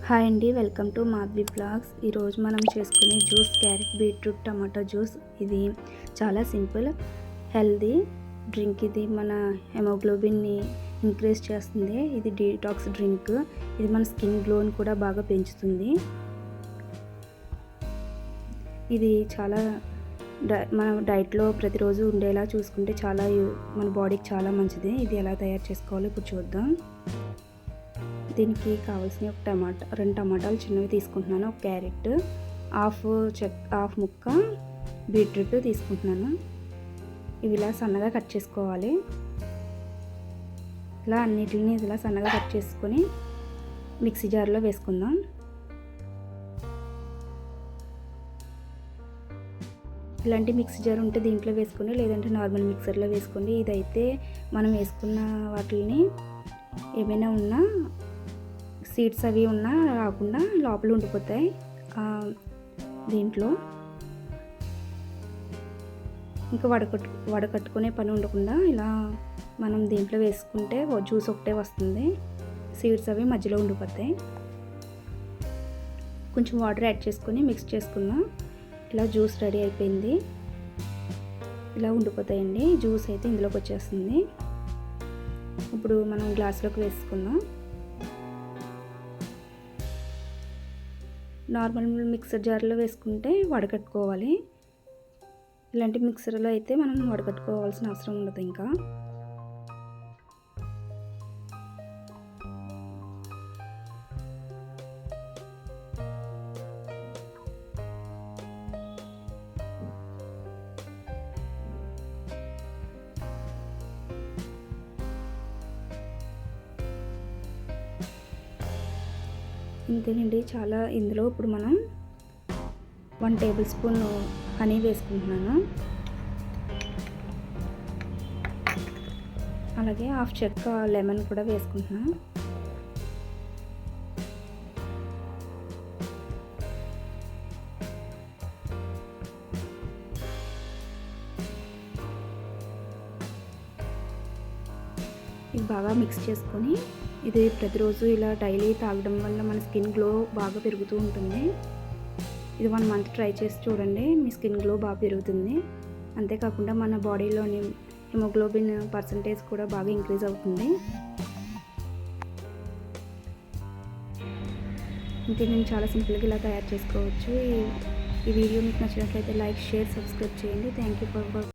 Hi అండి, welcome to Madhavi blogs. ఈరోజు మనం చేసుకునే juice carrot beetroot tomato juice. ఇది చాలా సింపుల్ హెల్దీ డ్రింక్. ఇది మన హెమోగ్లోబిన్ని ఇంక్రీజ్ చేస్తుంది. ఇది డీటాక్స్ డ్రింక్. ఇది మన స్కిన్ గ్లోని కూడా బాగా పెంచుతుంది. ఇది చాలా మన డైట్లో ప్రతిరోజు ఉండేలా చూసుకుంటే మన బాడీకి చాలా మంచిది. ఇది ఎలా తయారు చేసుకోవాలో ఇప్పుడు చూద్దాం. దీనికి కావాల్సిన ఒక 2 టమాటాలు చిన్నవి తీసుకుంటున్నాను, ఒక క్యారెట్, హాఫ్ ముక్క బీట్రూట్ తీసుకుంటున్నాను. ఇవి ఇలా సన్నగా కట్ చేసుకోవాలి. ఇలా అన్నిటిని ఇలా సన్నగా కట్ చేసుకొని మిక్సీ జార్లో వేసుకుందాం. ఇలాంటి మిక్సీ జార్ ఉంటే దీంట్లో వేసుకొని, లేదంటే నార్మల్ మిక్సర్లో వేసుకోండి. ఇదైతే మనం వేసుకున్న వాటిని ఏమైనా ఉన్నా సీడ్స్ అవి ఉన్నా రాకుండా లోపల ఉండిపోతాయి. దీంట్లో ఇంకా వడకట్టుకునే పని ఉండకుండా ఇలా మనం దీంట్లో వేసుకుంటే జ్యూస్ ఒకటే వస్తుంది. సీడ్స్ అవి మధ్యలో ఉండిపోతాయి. కొంచెం వాటర్ యాడ్ చేసుకొని మిక్స్ చేసుకుందాం. ఇలా జ్యూస్ రెడీ అయిపోయింది. ఇలా ఉండిపోతాయండి. జ్యూస్ అయితే ఇందులోకి వచ్చేస్తుంది. ఇప్పుడు మనం గ్లాస్లోకి వేసుకుందాం. నార్మల్ మిక్సర్ జార్లో వేసుకుంటే వడకట్టుకోవాలి. ఇలాంటి మిక్సర్లో అయితే మనం వడకట్టుకోవాల్సిన అవసరం ఉండదు. ఇంకా ఇంతేనండి, చాలా. ఇందులో ఇప్పుడు మనం 1 టేబుల్ స్పూన్ హనీ వేసుకుంటున్నాను. అలాగే హాఫ్ చెక్క లెమన్ కూడా వేసుకుంటున్నాను. ఇది బాగా మిక్స్ చేసుకొని, ఇది ప్రతిరోజు ఇలా డైలీ తాగడం వల్ల మన స్కిన్ గ్లో బాగా పెరుగుతూ ఉంటుంది. ఇది 1 మంత్ ట్రై చేసి చూడండి, మీ స్కిన్ గ్లో బాగా పెరుగుతుంది. అంతేకాకుండా మన బాడీలోని హిమోగ్లోబిన్ పర్సంటేజ్ కూడా బాగా ఇంక్రీజ్ అవుతుంది. ఇంతే, నేను చాలా సింపుల్గా ఇలా తయారు చేసుకోవచ్చు. ఈ వీడియో మీకు నచ్చినట్లయితే లైక్, షేర్, సబ్స్క్రైబ్ చేయండి. Thank you for